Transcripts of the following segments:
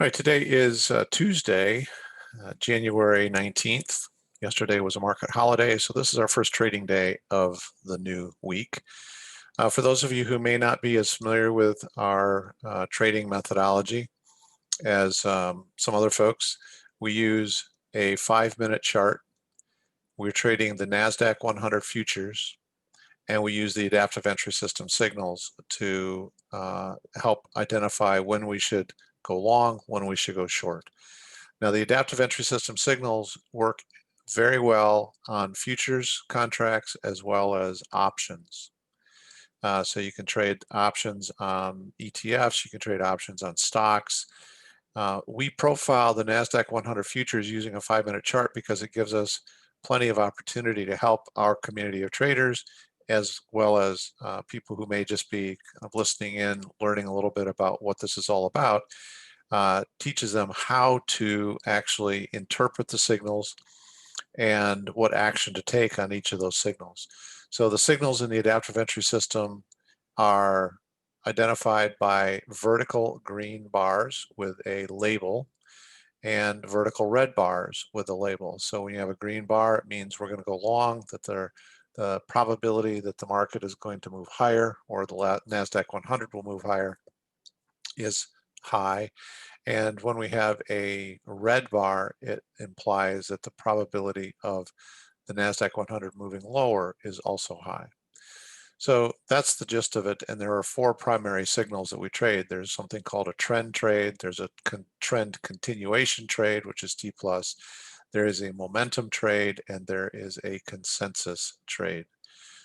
All right, today is Tuesday, January 19th. Yesterday was a market holiday, so this is our first trading day of the new week. For those of you who may not be as familiar with our trading methodology as some other folks, we use a 5-minute chart. We're trading the NASDAQ 100 futures, and we use the adaptive entry system signals to help identify when we should go long, when we should go short. Now, the adaptive entry system signals work very well on futures contracts as well as options. So you can trade options on ETFs, you can trade options on stocks. We profile the NASDAQ 100 futures using a 5-minute chart because it gives us plenty of opportunity to help our community of traders as well as people who may just be kind of listening in, learning a little bit about what this is all about. Teaches them how to actually interpret the signals and what action to take on each of those signals. So the signals in the adaptive entry system are identified by vertical green bars with a label and vertical red bars with a label. So when you have a green bar, it means we're going to go long, that the probability that the market is going to move higher or the NASDAQ 100 will move higher is high. And when we have a red bar, it implies that the probability of the NASDAQ 100 moving lower is also high. So that's the gist of it. And there are 4 primary signals that we trade. There's something called a trend trade. There's a trend continuation trade, which is T+. There is a momentum trade, and there is a consensus trade.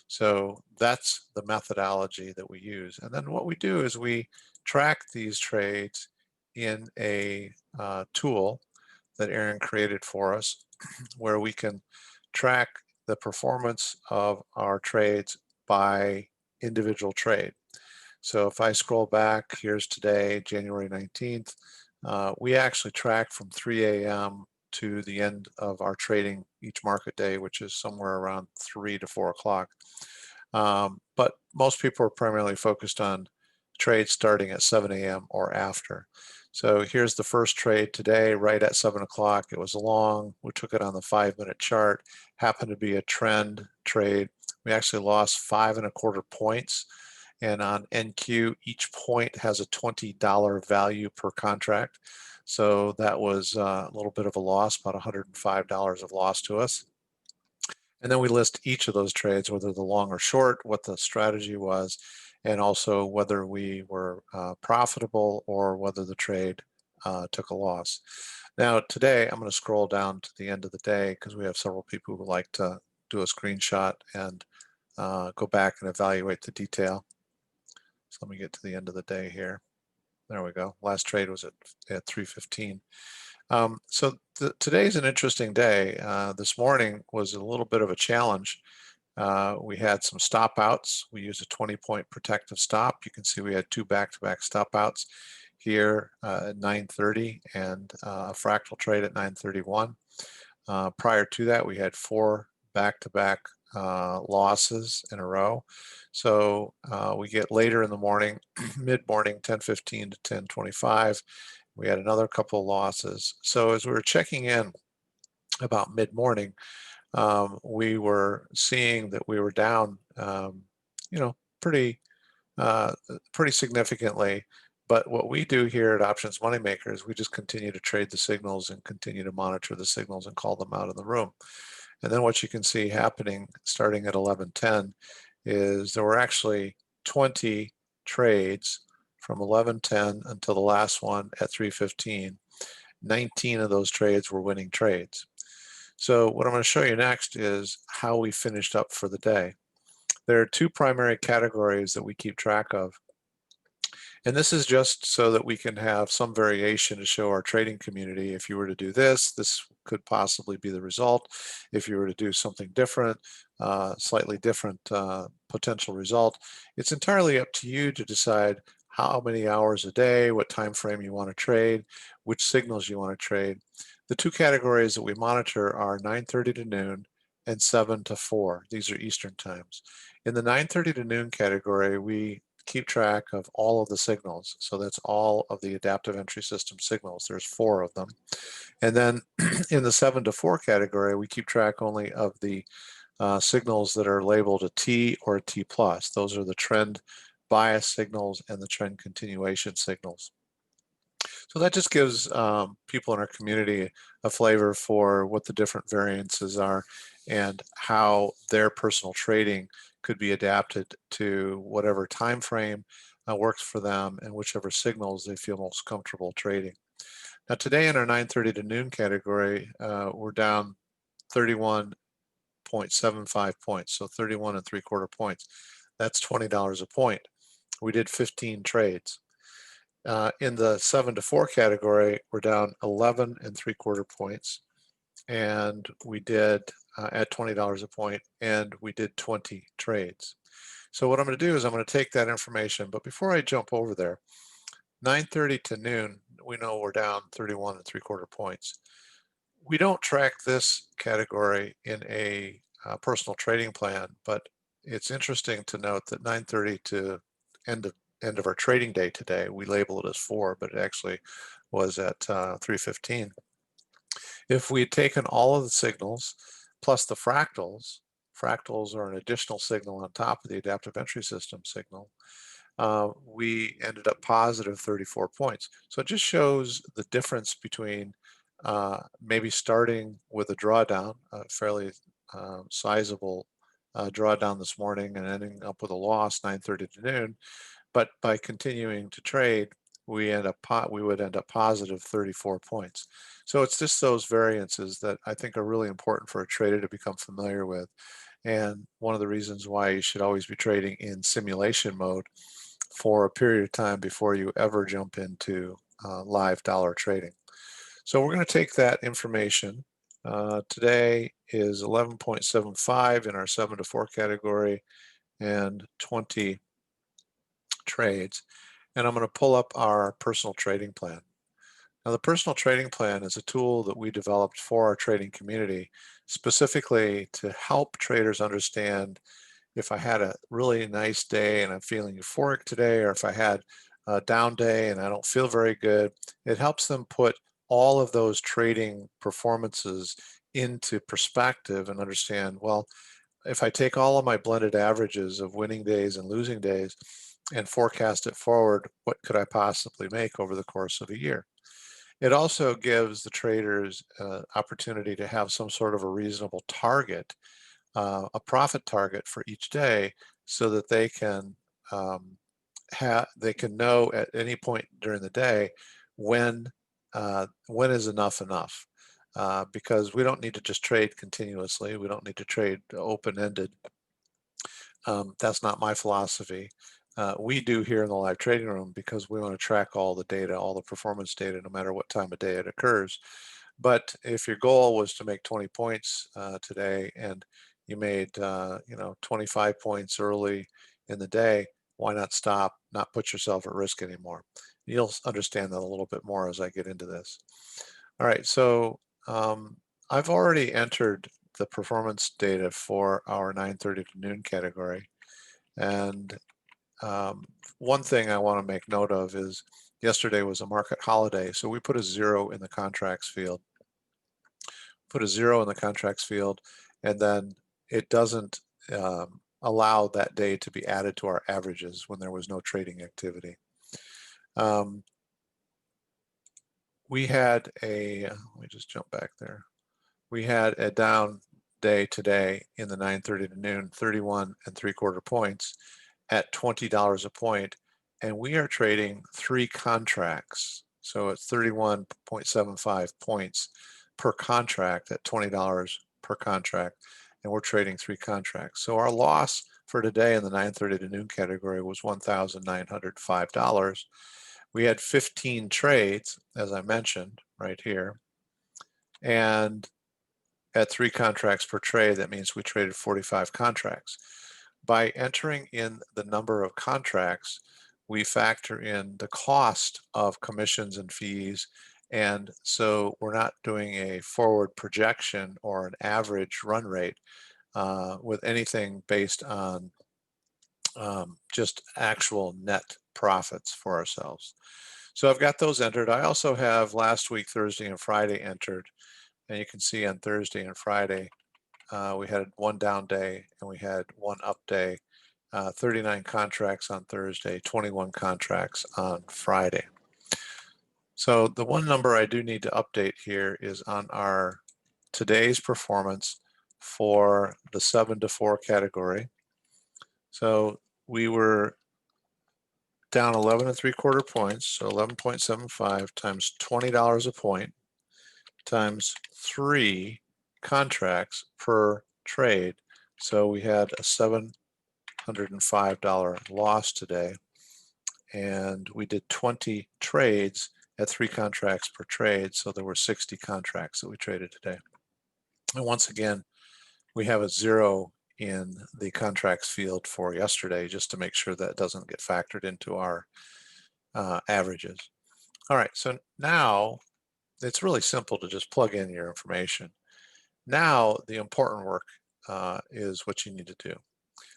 So that's the methodology that we use. And then what we do is we track these trades in a tool that Aaron created for us where we can track the performance of our trades by individual trade. So if I scroll back, here's today, January 19th, we actually track from 3 a.m. to the end of our trading each market day, which is somewhere around 3 to 4 o'clock. But most people are primarily focused on trades starting at 7 a.m. or after. So here's the first trade today, right at 7 o'clock. It was long. We took it on the 5-minute chart. Happened to be a trend trade. We actually lost 5.25 points. And on NQ, each point has a $20 value per contract. So that was a little bit of a loss, about $105 of loss to us. And then we list each of those trades, whether the long or short, what the strategy was, and also whether we were profitable or whether the trade took a loss. Now today, I'm going to scroll down to the end of the day because we have several people who like to do a screenshot and go back and evaluate the detail. So let me get to the end of the day here. There we go. Last trade was at 3:15. So today's an interesting day. This morning was a little bit of a challenge. We had some stop outs. We used a 20-point protective stop. You can see we had 2 back-to-back stop outs here at 9:30 and a fractal trade at 9:31. Prior to that, we had 4 back-to-back losses in a row. So we get later in the morning, mid-morning, 10:15 to 10:25. We had another couple of losses. So as we were checking in about mid-morning, we were seeing that we were down, pretty significantly. But what we do here at Options Moneymaker is we just continue to trade the signals and continue to monitor the signals and call them out in the room. And then what you can see happening starting at 11:10 is there were actually 20 trades from 11:10 until the last one at 3:15. 19 of those trades were winning trades. So what I'm going to show you next is how we finished up for the day. There are 2 primary categories that we keep track of. And this is just so that we can have some variation to show our trading community. If you were to do this, this could possibly be the result. If you were to do something different, slightly different potential result, it's entirely up to you to decide how many hours a day, what time frame you want to trade, which signals you want to trade. The 2 categories that we monitor are 9:30 to noon and 7 to 4. These are Eastern times. In the 9:30 to noon category, we keep track of all of the signals. So that's all of the adaptive entry system signals. There's 4 of them. And then in the 7 to 4 category, we keep track only of the signals that are labeled a T or a T+. Those are the trend bias signals and the trend continuation signals. So that just gives people in our community a flavor for what the different variances are and how their personal trading could be adapted to whatever time frame works for them and whichever signals they feel most comfortable trading. Now today in our 9:30 to noon category, we're down 31.75 points, so 31.75 points. That's $20 a point. We did 15 trades. In the 7 to 4 category, we're down 11.75 points, and we did at $20 a point, and we did 20 trades. So what I'm going to do is I'm going to take that information, but before I jump over there, 9:30 to noon, we know we're down 31.75 points. We don't track this category in a personal trading plan, but it's interesting to note that 9:30 to end of our trading day today, we label it as 4, but it actually was at 3:15. If we had taken all of the signals plus the fractals are an additional signal on top of the adaptive entry system signal, we ended up positive 34 points. So it just shows the difference between maybe starting with a drawdown, a fairly sizable drawdown this morning, and ending up with a loss 9:30 to noon. But by continuing to trade, we would end up positive 34 points. So it's just those variances that I think are really important for a trader to become familiar with. And one of the reasons why you should always be trading in simulation mode for a period of time before you ever jump into live dollar trading. So we're going to take that information. Today is 11.75 in our 7 to 4 category and 20 trades. And I'm going to pull up our personal trading plan. Now, the personal trading plan is a tool that we developed for our trading community, specifically to help traders understand if I had a really nice day and I'm feeling euphoric today, or if I had a down day and I don't feel very good. It helps them put all of those trading performances into perspective and understand, well, if I take all of my blended averages of winning days and losing days and forecast it forward, what could I possibly make over the course of a year? It also gives the traders opportunity to have some sort of a reasonable target, a profit target for each day, so that they can know at any point during the day when is enough. Because we don't need to just trade continuously. We don't need to trade open-ended. That's not my philosophy. We do here in the live trading room because we want to track all the data, all the performance data, no matter what time of day it occurs. But if your goal was to make 20 points today and you made 25 points early in the day, why not stop, not put yourself at risk anymore? You'll understand that a little bit more as I get into this. All right, so I've already entered the performance data for our 9:30 to noon category. And one thing I want to make note of is yesterday was a market holiday, so we put a 0 in the contracts field. Put a 0 in the contracts field, and then it doesn't allow that day to be added to our averages when there was no trading activity. We had let me just jump back there. We had a down day today in the 9:30 to noon, 31.75 points at $20 a point, and we are trading 3 contracts. So it's 31.75 points per contract at $20 per contract, and we're trading 3 contracts. So our loss for today in the 9:30 to noon category was $1,905. We had 15 trades, as I mentioned, right here, and at 3 contracts per trade, that means we traded 45 contracts. By entering in the number of contracts, we factor in the cost of commissions and fees, and so we're not doing a forward projection or an average run rate with anything based on just actual net profits for ourselves. So I've got those entered. I also have last week, Thursday and Friday entered. And you can see on Thursday and Friday, we had one down day and we had one up day. 39 contracts on Thursday, 21 contracts on Friday. So the one number I do need to update here is on our today's performance for the 7 to 4 category. So we were down 11.75 points, so 11.75 times $20 a point times 3 contracts per trade. So we had a $705 loss today, and we did 20 trades at 3 contracts per trade, so there were 60 contracts that we traded today. And once again, we have a 0 in the contracts field for yesterday, just to make sure that doesn't get factored into our averages. All right, so now it's really simple to just plug in your information. Now the important work is what you need to do.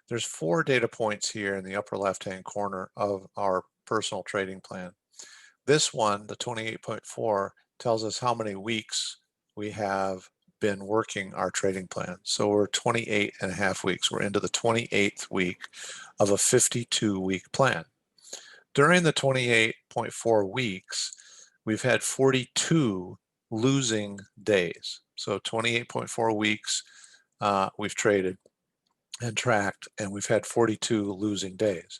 There's 4 data points here in the upper left-hand corner of our personal trading plan. This one, the 28.4, tells us how many weeks we have been working our trading plan. So we're 28 and a half weeks. We're into the 28th week of a 52-week plan. During the 28.4 weeks, we've had 42 losing days. So 28.4 weeks we've traded and tracked, and we've had 42 losing days.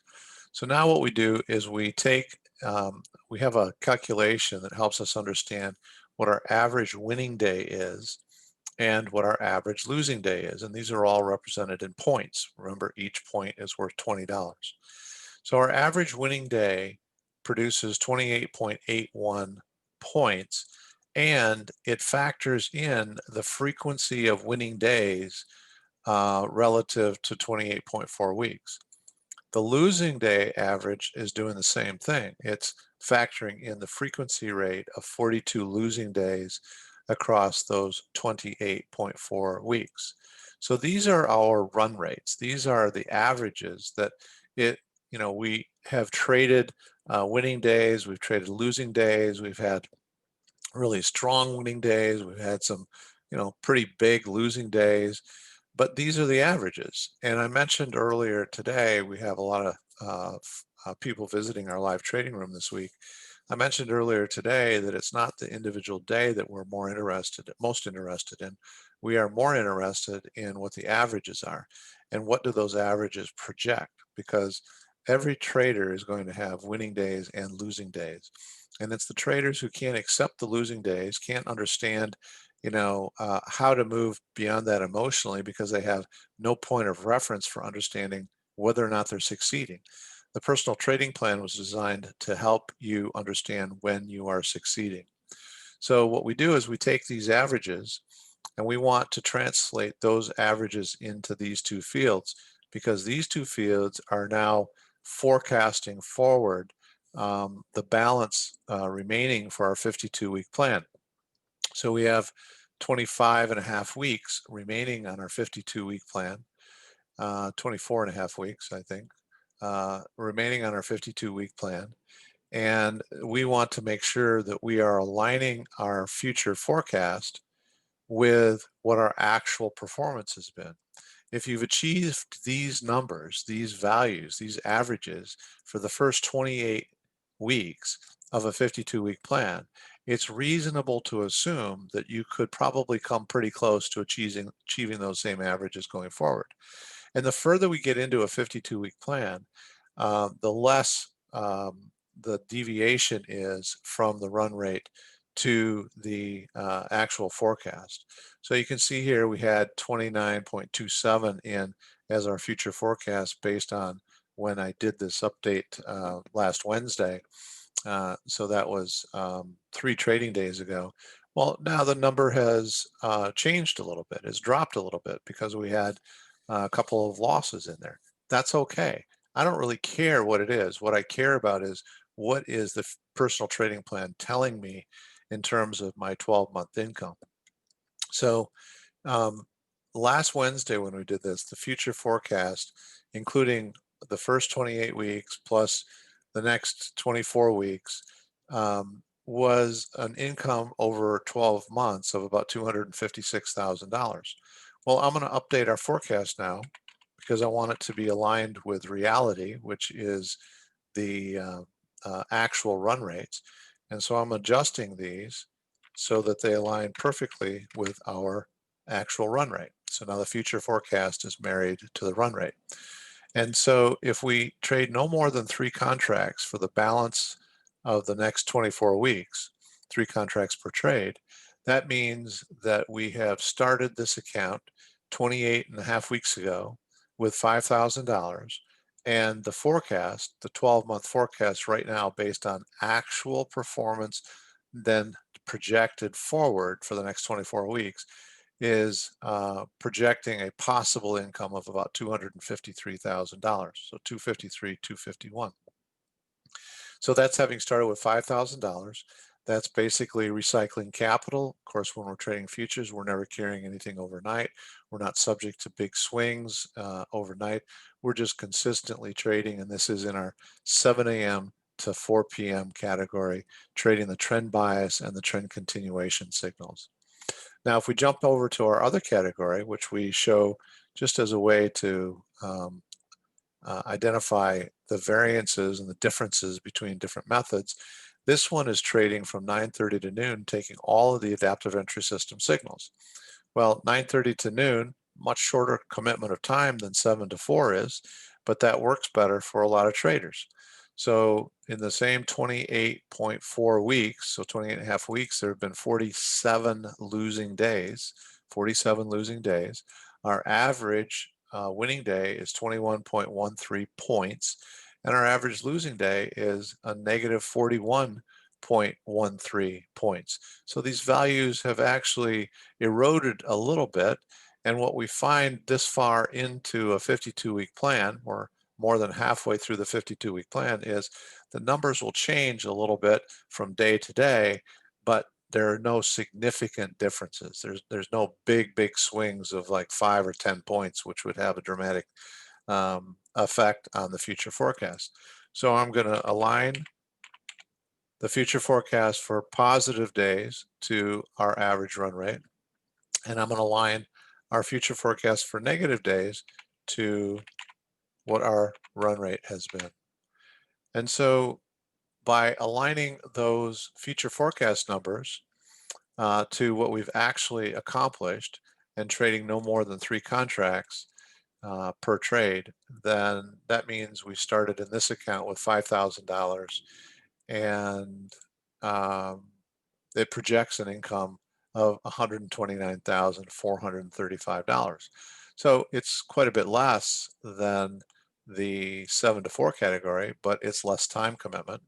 So now what we do is we take, we have a calculation that helps us understand what our average winning day is and what our average losing day is. And these are all represented in points. Remember, each point is worth $20. So our average winning day produces 28.81 points, and it factors in the frequency of winning days relative to 28.4 weeks. The losing day average is doing the same thing. It's factoring in the frequency rate of 42 losing days across those 28.4 weeks. So these are our run rates. These are the averages that we have traded winning days, we've traded losing days, we've had really strong winning days, we've had some, pretty big losing days, but these are the averages. And I mentioned earlier today, we have a lot of people visiting our live trading room this week. I mentioned earlier today that it's not the individual day that we're most interested in. We are more interested in what the averages are and what do those averages project, because every trader is going to have winning days and losing days. And it's the traders who can't accept the losing days, can't understand how to move beyond that emotionally, because they have no point of reference for understanding whether or not they're succeeding. The personal trading plan was designed to help you understand when you are succeeding. So what we do is we take these averages and we want to translate those averages into these 2 fields, because these 2 fields are now forecasting forward the balance remaining for our 52-week plan. So we have 25 and a half weeks remaining on our 52-week plan, 24 and a half weeks, I think, remaining on our 52-week plan. And we want to make sure that we are aligning our future forecast with what our actual performance has been. If you've achieved these numbers, these values, these averages for the first 28 weeks of a 52-week plan, it's reasonable to assume that you could probably come pretty close to achieving those same averages going forward. And the further we get into a 52-week plan, the less the deviation is from the run rate to the actual forecast. So you can see here we had 29.27 in as our future forecast based on when I did this update last Wednesday. So that was 3 trading days ago. Well, now the number has changed a little bit, has dropped a little bit, because we had a couple of losses in there. That's okay. I don't really care what it is. What I care about is, what is the personal trading plan telling me in terms of my 12-month income. So last Wednesday when we did this, the future forecast, including the first 28 weeks plus the next 24 weeks was an income over 12 months of about $256,000. Well, I'm going to update our forecast now because I want it to be aligned with reality, which is the actual run rates. And so I'm adjusting these so that they align perfectly with our actual run rate. So now the future forecast is married to the run rate. And so if we trade no more than 3 contracts for the balance of the next 24 weeks, 3 contracts per trade, that means that we have started this account 28 and a half weeks ago with $5,000. And the forecast, the 12-month forecast right now based on actual performance, then projected forward for the next 24 weeks, is projecting a possible income of about $253,000. So 253, 251. So that's having started with $5,000. That's basically recycling capital. Of course, when we're trading futures, we're never carrying anything overnight. We're not subject to big swings overnight. We're just consistently trading, and this is in our 7 a.m. to 4 p.m. category, trading the trend bias and the trend continuation signals. Now, if we jump over to our other category, which we show just as a way to identify the variances and the differences between different methods, this one is trading from 9:30 to noon, taking all of the adaptive entry system signals. Well, 9:30 to noon, much shorter commitment of time than 7 to 4 is, but that works better for a lot of traders. So in the same 28.4 weeks, so 28 and a half weeks, there have been 47 losing days, 47 losing days. Our average winning day is 21.13 points, and our average losing day is a negative 41.13 points. So these values have actually eroded a little bit, and what we find this far into a 52-week plan, or more than halfway through the 52-week plan, is the numbers will change a little bit from day to day, but there are no significant differences. There's no big swings of like 5 or 10 points, which would have a dramatic effect on the future forecast. So I'm going to align the future forecast for positive days to our average run rate, and I'm going to align our future forecast for negative days to what our run rate has been. And so by aligning those future forecast numbers to what we've actually accomplished and trading no more than 3 contracts per trade, then that means we started in this account with $5,000, and it projects an income of $129,435. So it's quite a bit less than the 7 to 4 category, but it's less time commitment.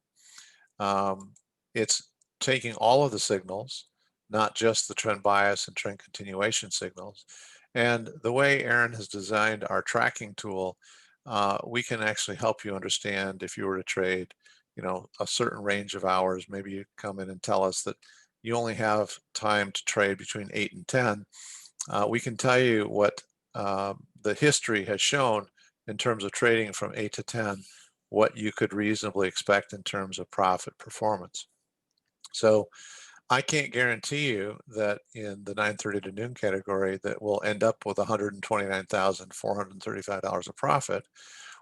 It's taking all of the signals, not just the trend bias and trend continuation signals. And the way Aaron has designed our tracking tool, we can actually help you understand if you were to trade, a certain range of hours. Maybe you come in and tell us that you only have time to trade between 8 and 10. We can tell you what the history has shown in terms of trading from 8 to 10, what you could reasonably expect in terms of profit performance. So I can't guarantee you that in the 9:30 to noon category that we'll end up with $129,435 of profit,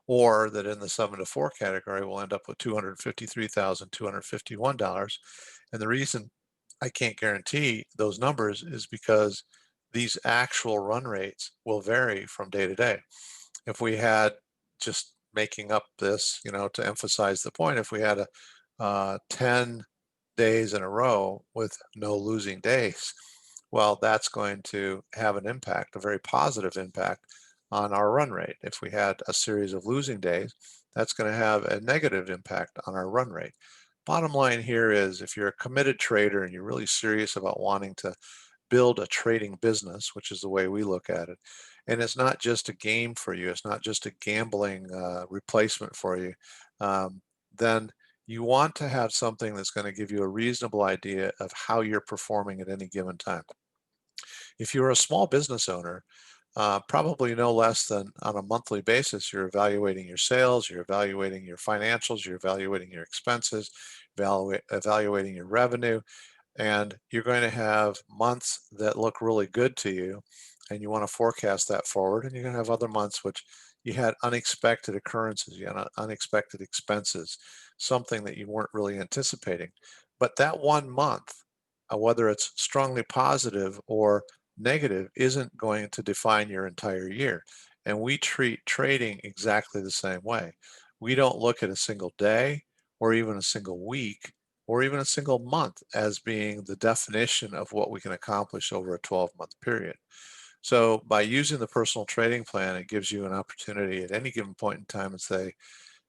or that in the 7 to 4 category we'll end up with $253,251. And the reason I can't guarantee those numbers is because these actual run rates will vary from day to day. If we had, just making up this, to emphasize the point, if we had a 10 days in a row with no losing days, well, that's going to have an impact, a very positive impact on our run rate. If we had a series of losing days, that's going to have a negative impact on our run rate. Bottom line here is, if you're a committed trader and you're really serious about wanting to build a trading business, which is the way we look at it, and it's not just a game for you, it's not just a gambling replacement for you, then you want to have something that's going to give you a reasonable idea of how you're performing at any given time. If you're a small business owner, probably no less than on a monthly basis, you're evaluating your sales, you're evaluating your financials, you're evaluating your expenses, evaluating your revenue, and you're going to have months that look really good to you, and you want to forecast that forward, and you're going to have other months which you had unexpected occurrences, you had unexpected expenses, something that you weren't really anticipating. But that one month, whether it's strongly positive or negative, isn't going to define your entire year. And we treat trading exactly the same way. We don't look at a single day or even a single week or even a single month as being the definition of what we can accomplish over a 12-month period. So by using the personal trading plan, it gives you an opportunity at any given point in time and say,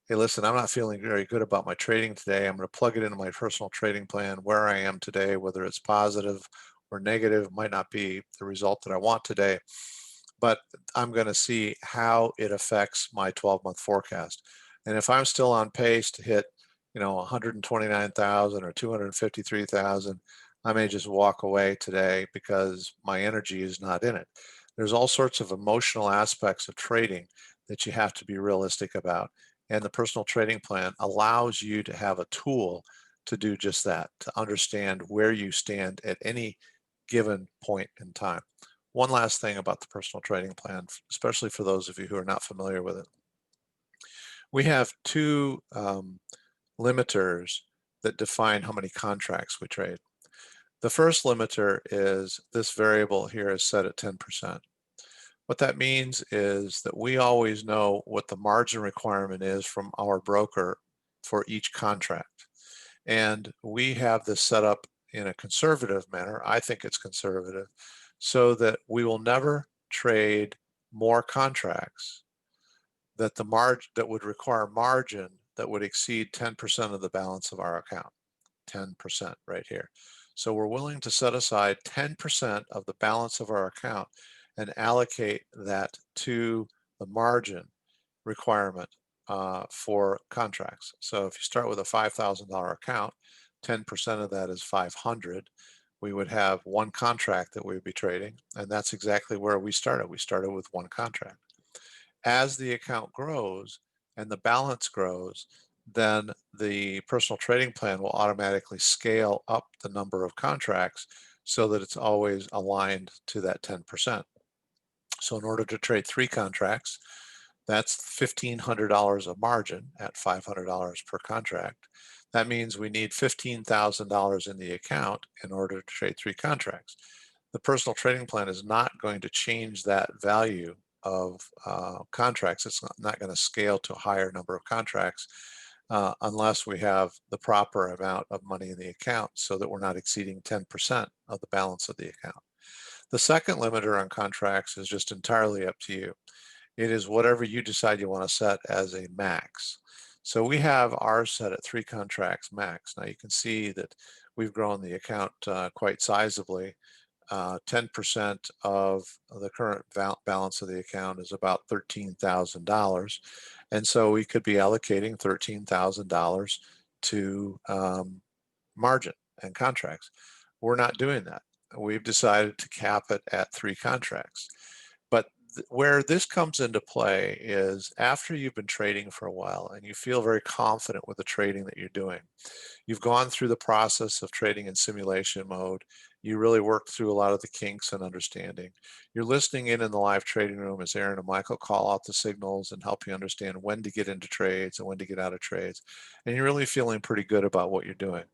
hey, listen, I'm not feeling very good about my trading today. I'm going to plug it into my personal trading plan where I am today, whether it's positive or negative, might not be the result that I want today, but I'm going to see how it affects my 12-month forecast. And if I'm still on pace to hit, 129,000 or 253,000, I may just walk away today because my energy is not in it. There's all sorts of emotional aspects of trading that you have to be realistic about. And the personal trading plan allows you to have a tool to do just that, to understand where you stand at any given point in time. One last thing about the personal trading plan, especially for those of you who are not familiar with it. We have two limiters that define how many contracts we trade. The first limiter is this variable here is set at 10%. What that means is that we always know what the margin requirement is from our broker for each contract. And we have this set up in a conservative manner. I think it's conservative, so that we will never trade more contracts that the margin that would require margin that would exceed 10% of the balance of our account. 10% right here. So we're willing to set aside 10% of the balance of our account and allocate that to the margin requirement for contracts. So if you start with a $5,000 account, 10% of that is 500. We would have one contract that we would be trading, and that's exactly where we started. We started with one contract. As the account grows and the balance grows, then the personal trading plan will automatically scale up the number of contracts so that it's always aligned to that 10%. So in order to trade 3 contracts, that's $1,500 of margin at $500 per contract. That means we need $15,000 in the account in order to trade 3 contracts. The personal trading plan is not going to change that value of contracts. It's not going to scale to a higher number of contracts unless we have the proper amount of money in the account so that we're not exceeding 10% of the balance of the account. The second limiter on contracts is just entirely up to you. It is whatever you decide you want to set as a max. So we have ours set at 3 contracts max. Now you can see that we've grown the account quite sizably. 10% of the current balance of the account is about $13,000. And so we could be allocating $13,000 to margin and contracts. We're not doing that. We've decided to cap it at 3 contracts. But where this comes into play is after you've been trading for a while and you feel very confident with the trading that you're doing. You've gone through the process of trading in simulation mode. You really worked through a lot of the kinks and understanding. You're listening in the live trading room as Aaron and Michael call out the signals and help you understand when to get into trades and when to get out of trades. And you're really feeling pretty good about what you're doing.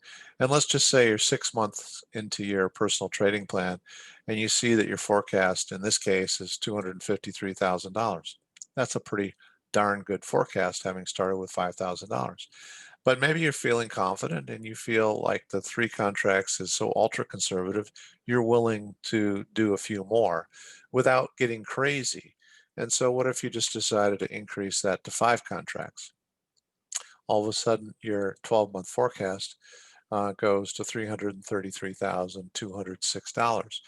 And let's just say you're 6 months into your personal trading plan and you see that your forecast in this case is $253,000. That's a pretty darn good forecast having started with $5,000. But maybe you're feeling confident and you feel like the 3 contracts is so ultra conservative, you're willing to do a few more without getting crazy. And so what if you just decided to increase that to 5 contracts? All of a sudden your 12-month forecast goes to $333,206.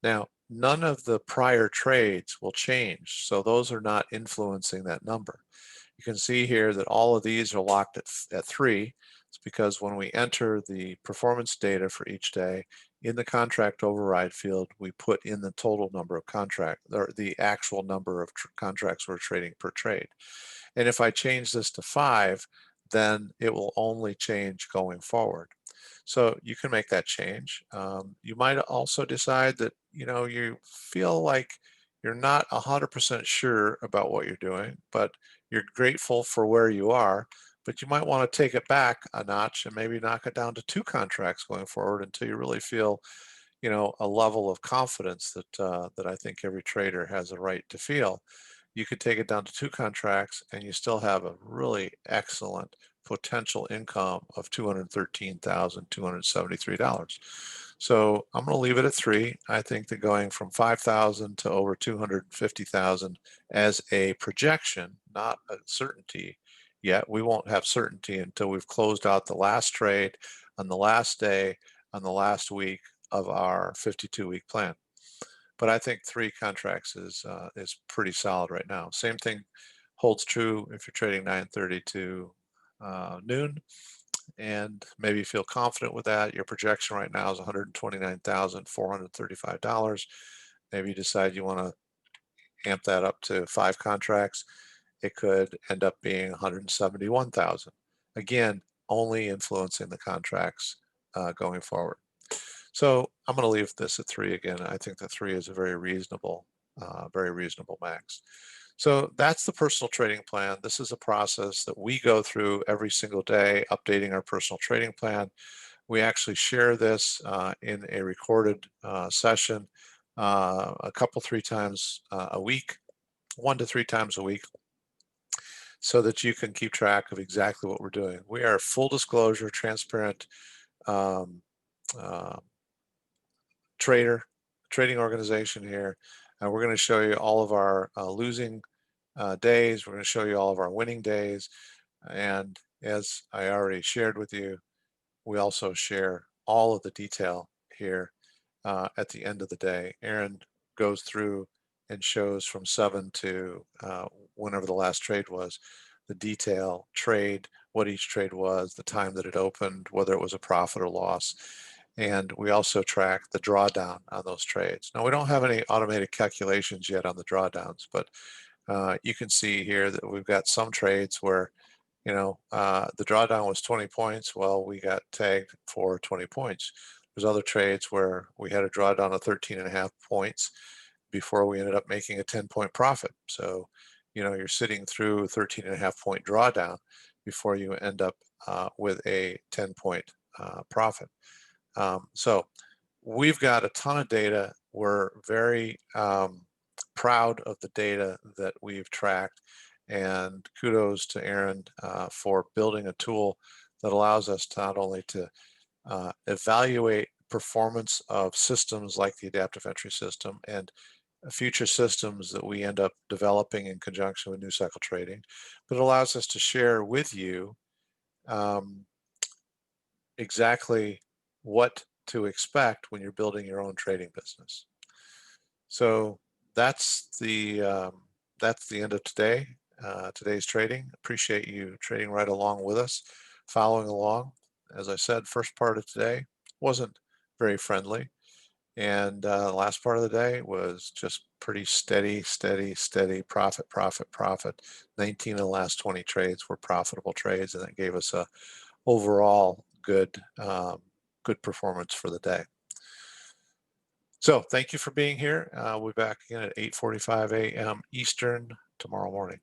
Now, none of the prior trades will change, so those are not influencing that number. You can see here that all of these are locked at 3. It's because when we enter the performance data for each day, in the contract override field, we put in the total number of contract, or the actual number of contracts we're trading per trade. And if I change this to 5, then it will only change going forward. So you can make that change. You might also decide that, you feel like you're not 100% sure about what you're doing, but you're grateful for where you are, but you might want to take it back a notch and maybe knock it down to 2 contracts going forward until you really feel, a level of confidence that I think every trader has a right to feel. You could take it down to 2 contracts and you still have a really excellent potential income of $213,273. So I'm going to leave it at 3. I think that going from 5,000 to over 250,000 as a projection, not a certainty yet. We won't have certainty until we've closed out the last trade on the last day on the last week of our 52-week plan. But I think 3 contracts is pretty solid right now. Same thing holds true if you're trading 9:30 to noon, and maybe you feel confident with that. Your projection right now is $129,435. Maybe you decide you want to amp that up to 5 contracts. It could end up being 171,000. Again, only influencing the contracts going forward. So I'm going to leave this at 3 again. I think that 3 is a very reasonable max. So that's the personal trading plan. This is a process that we go through every single day, updating our personal trading plan. We actually share this in a recorded session a couple, 3 times a week, 1 to 3 times a week, so that you can keep track of exactly what we're doing. We are a full disclosure, transparent trading organization here. And we're going to show you all of our losing days. We're going to show you all of our winning days. And as I already shared with you, we also share all of the detail here at the end of the day. Aaron goes through and shows from 7 to whenever the last trade was, the detail trade, what each trade was, the time that it opened, whether it was a profit or loss. And we also track the drawdown on those trades. Now, we don't have any automated calculations yet on the drawdowns, but you can see here that we've got some trades where, the drawdown was 20 points. Well, we got tagged for 20 points. There's other trades where we had a drawdown of 13.5 points before we ended up making a 10-point profit. So, you're sitting through a 13.5 point drawdown before you end up with a 10-point profit. So we've got a ton of data. We're very proud of the data that we've tracked, and kudos to Aaron for building a tool that allows us to not only to evaluate performance of systems like the adaptive entry system and future systems that we end up developing in conjunction with New Cycle Trading, but it allows us to share with you exactly what to expect when you're building your own trading business. So that's the end of today's trading. Appreciate you trading right along with us, following along. As I said, first part of today wasn't very friendly, and the last part of the day was just pretty steady profit. 19 of the last 20 trades were profitable trades, and that gave us a overall good performance for the day. So thank you for being here. We'll be back again at 8:45 a.m. Eastern tomorrow morning.